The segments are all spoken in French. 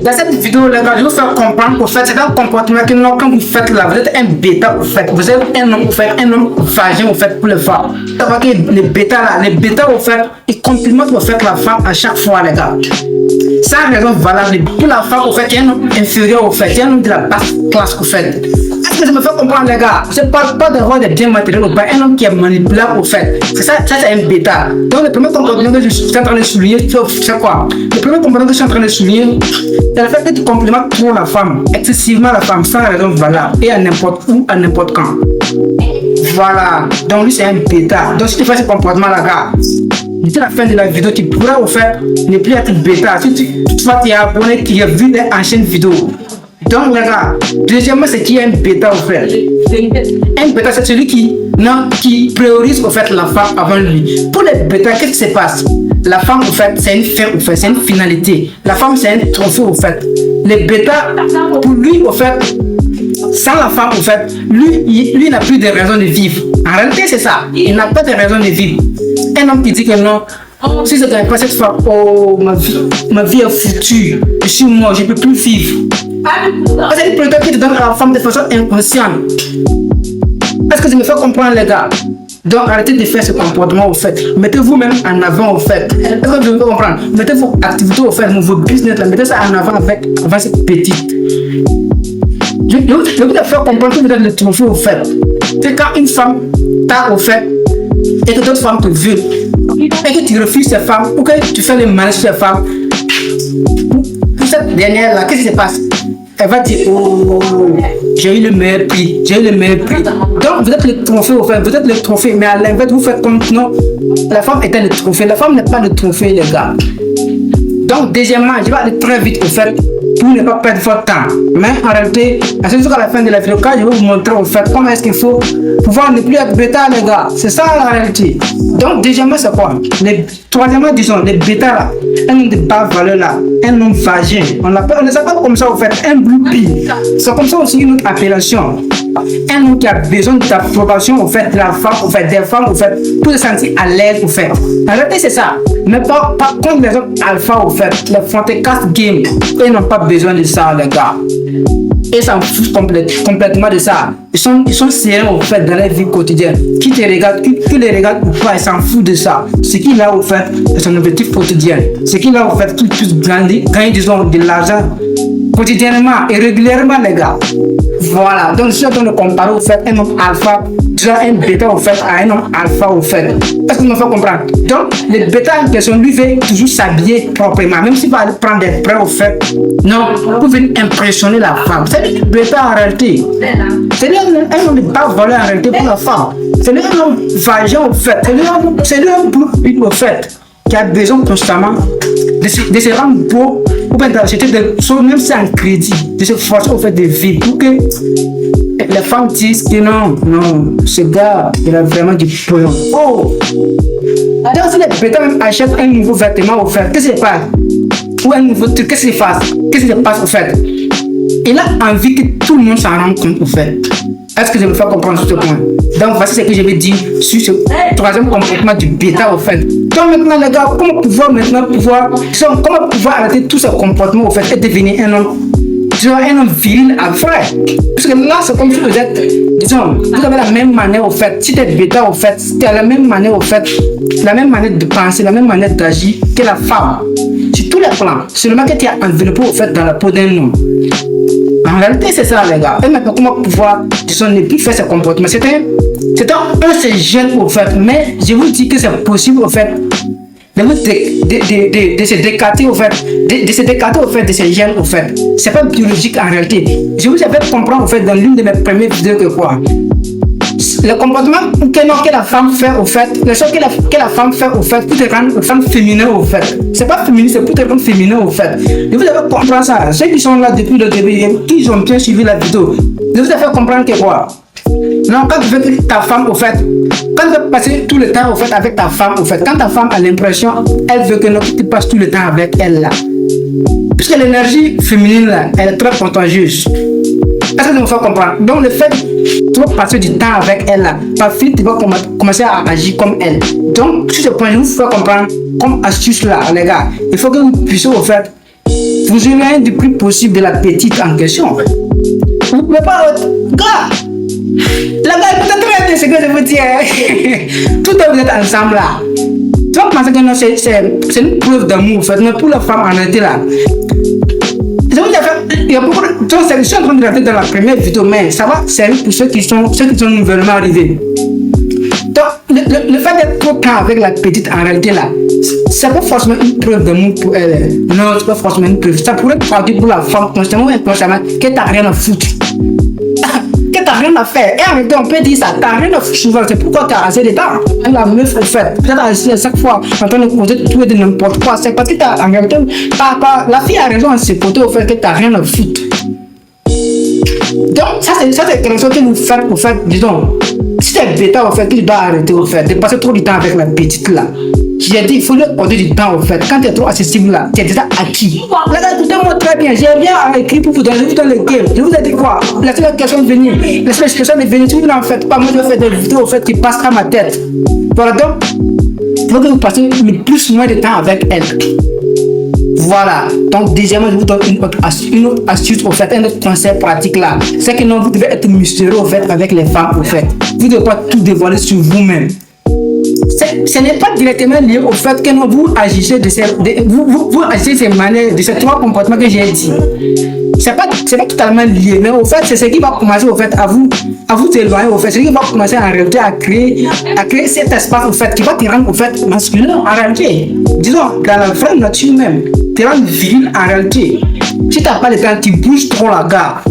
Dans cette vidéo, les gars, je vais vous faire comprendre qu'au fait, c'est un comportement que non, quand vous faites là, vous êtes un bêta, au fait. Vous êtes un homme, au fait, un homme vagin, au fait, pour les femmes. Ça va que les bêtas là, les bêtas, au fait, ils complimentent, au fait, la femme à chaque fois, les gars. Sans raison valable. Pour la femme, au fait, il y a un homme inférieur, au fait, il y a un homme de la basse classe, au fait. Est-ce que je me fais comprendre, les gars? Je ne parle pas d'avoir des biens matériels ou pas. Un homme qui est manipulable, au fait. C'est ça, c'est un bêta. Donc, le premier comportement que je suis en train de souligner, c'est quoi? Le premier comportement que je suis en train de souligner, c'est le fait que tu complimentes trop la femme, excessivement la femme, sans raison valable, et à n'importe où, à n'importe quand. Voilà. Donc, lui, c'est un bêta. Donc, si tu fais ce comportement-là, gars, d'ici la fin de la vidéo, tu pourras, au fait, ne plus être bêta. Si tu es abonné, tu as vu les anciennes vidéos. Donc les gars, deuxièmement, c'est qui est un bêta au fait. Un bêta, c'est celui qui priorise au fait la femme avant lui. Pour les bêtas, qu'est-ce qui se passe? La femme au fait, c'est une fin au fait, c'est une finalité. La femme, c'est un trophée au fait. Les bêtas, pour lui au fait, sans la femme au fait, lui n'a plus de raison de vivre. En réalité, c'est ça. Il n'a pas de raison de vivre. Un homme qui dit que non, si je ne gagne pas cette femme, oh, ma vie est foutue. Je suis mort, je ne peux plus vivre. C'est une priorité qui te donne à la femme de façon inconsciente. Est-ce que je me fais comprendre, les gars? Donc arrêtez de faire ce comportement au fait. Mettez vous-même en avant au fait. Est-ce que je me fais comprendre? Mettez vos activités au fait, vos business, là, mettez ça en avant avec cette petite. Je vais te faire comprendre que vous êtes le trophée au fait. C'est quand une femme t'a au fait et que d'autres femmes te veulent. Et que tu refuses ces femmes ou que tu fais les malaises sur ces femmes. Pour cette dernière là, qu'est-ce qui se passe? Elle va dire, oh, j'ai eu le meilleur prix, j'ai eu le meilleur prix. Donc vous êtes le trophée au fait, vous êtes le trophée, mais à l'inverse vous faites comme non, la femme était le trophée, la femme n'est pas le trophée, les gars. Donc deuxièmement, je vais aller très vite au fait pour ne pas perdre votre temps. Mais en réalité, à la fin de la vidéo, quand je vais vous montrer au fait comment est-ce qu'il faut pouvoir ne plus être bêta, les gars. C'est ça la réalité. Donc deuxièmement, c'est quoi? Troisièmement, disons, les bêtas là, un homme de basse valeur là, un homme vagin. On les appelle comme ça au fait, un blue pea. C'est comme ça aussi une autre appellation. Un homme qui a besoin de l'approbation au fait de la femme, au fait des femmes, au fait, pour se sentir à l'aise au fait. En réalité, c'est ça. Mais pas contre les autres alpha au fait, les fantasy game, ils n'ont pas besoin de ça, les gars. Ils s'en foutent complètement de ça. Ils sont sereins au fait dans leur vie quotidienne. Qui te regarde, qui les regarde ou pas, ils s'en foutent de ça. Ce qu'il a au fait, c'est son objectif quotidien. Ce qu'il a au fait, tout plus grandir, gagner disons de l'argent quotidiennement et régulièrement, les gars. Voilà, donc je suis en train de comparer au fait un homme alpha, déjà un bêta au fait à un homme alpha au fait. Est-ce que vous me faites comprendre? Donc, le bêta en question, lui veut toujours s'habiller proprement, même s'il va aller prendre des prêts au fait. Non, pour venir impressionner la femme. C'est le bêta en réalité. C'est un homme de basse valeur en réalité pour la femme. C'est un homme vagin au fait. C'est un blue au fait qui a besoin constamment de se rendre beau ou bien d'acheter des choses, même si en crédit, de se forcer au fait de vivre pour que les femmes disent que non, ce gars, il a vraiment du pognon. Oh! Donc si les bêtas même achètent un nouveau vêtement au fait, qu'est-ce qui se passe? Ou un nouveau truc, qu'est-ce qui se passe? Qu'est-ce qui se passe au fait? Il a envie que tout le monde s'en rende compte au fait. Est-ce que je me fais comprendre sur ce point? Donc voici ce que je vais dire sur ce troisième comportement du bêta au fait. Donc maintenant les gars, comment pouvoir arrêter tous ces comportements au fait et devenir un homme viril après? Parce que là c'est comme si vous êtes, disons, vous avez la même manière au fait. Si tu es bêta au fait, tu as la même manière au fait, la même manière de penser, la même manière d'agir que la femme. Sur tous les plans, seulement que tu as enveloppé au fait dans la peau d'un homme. En réalité, c'est ça, les gars. Et maintenant, comment pouvoir, disons, ne plus faire ce comportement? C'est un jeune au fait, mais je vous dis que c'est possible au fait de se décarter au fait, de se décarter au fait de ces gènes au fait. C'est pas biologique en réalité. Je vous ai fait comprendre au fait dans l'une de mes premières vidéos que quoi. Le comportement que la femme fait au fait, les choses que la femme fait au fait pour te rendre une femme féminin au fait. C'est pas féminin, c'est pour te rendre féminin au fait. Et vous avez comprendre ça. Ceux qui sont là depuis le début et qui ont bien suivi la vidéo, je vous ai fait comprendre que quoi. Non, quand tu veux que ta femme au fait, quand tu veux passer tout le temps au fait avec ta femme au fait, quand ta femme a l'impression, elle veut que tu passes tout le temps avec elle là. Puisque l'énergie féminine là, elle est très contagieuse. Est-ce que tu me fais comprendre? Donc le fait que tu vas passer du temps avec elle là, par suite tu vas commencer à agir comme elle. Donc sur ce point, je vous fais comprendre comme astuce là, les gars. Il faut que vous puissiez au fait vous éloignez du plus possible de la petite en question. Vous ne pouvez pas... Gars, la gars, peut-être que ce que je vous dis, tout le vous êtes ensemble là. Tu vas penser que non, c'est une preuve d'amour, en fait, mais pour la femme en réalité là. Il y a beaucoup de... Je suis en train de regarder dans la première vidéo, mais ça va servir pour ceux qui sont nouvellement arrivés. Donc, le fait d'être trop calme avec la petite en réalité là, c'est pas forcément une preuve d'amour pour elle. Non, c'est pas forcément une preuve. Ça pourrait partir pour la femme constamment ou inconsciemment qu'elle t'a rien à foutre. Que t'as rien à faire. Et en même temps, on peut dire ça, t'as rien à foutre souvent. C'est pourquoi t'as assez de temps. La meuf, en fait, peut-être assis à chaque fois en train de compter tout et de n'importe quoi. C'est parce que en réalité, la fille a raison à se côté au fait que t'as rien à foutre. Donc, ça c'est quelque chose que nous faisons, au fait, disons, si c'est bêta, au fait, tu dois arrêter, au fait, de passer trop de temps avec la petite là. J'ai dit, il faut lui accorder du temps, au fait. Quand tu es trop accessible là, tu es déjà acquis. Là, écoutez-moi très bien, j'ai bien écrit pour vous donner le game. Je vous ai dit quoi? Laissez la question de venir. Laissez la question de venir. Si vous n'en faites pas, moi je vais faire des vidéos, au fait, qui passera ma tête. Voilà, donc, il faut que vous passiez le plus moins de temps avec elle. Voilà, donc deuxièmement, je vous donne une autre astuce, au fait, un autre conseil pratique là. C'est que non, vous devez être mystérieux, au fait, avec les femmes, au fait. Vous ne devez pas tout dévoiler sur vous-même. Ce n'est pas directement lié au fait que non, vous agissez de ces manières, de ces trois comportements que j'ai dit. C'est pas totalement lié, mais au fait, c'est ce qui va commencer au fait à vous éloigner au fait, c'est ce qui va commencer en réalité à créer cet espace au fait qui va te rendre au fait masculin en réalité. Disons, dans la vraie nature même, te rendre viril en réalité. Si tu n'as pas le temps, tu bouges trop la gare.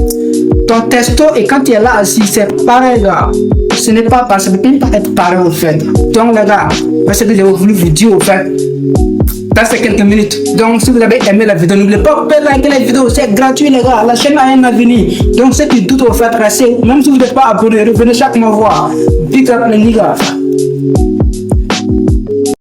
Ton testo et quand tu es là assis, c'est pareil là. Ce n'est pas pareil, ça ne peut pas être pareil au fait. Donc les gars, c'est ce que j'ai voulu vous dire au fait. Dans ces quelques minutes. Donc si vous avez aimé la vidéo, n'oubliez pas de liker la vidéo, c'est gratuit les gars. La chaîne a un avenir. Donc ceux qui doutent au fait, restez. Même si vous n'êtes pas abonné, revenez chaque mois voir. Big up les gars.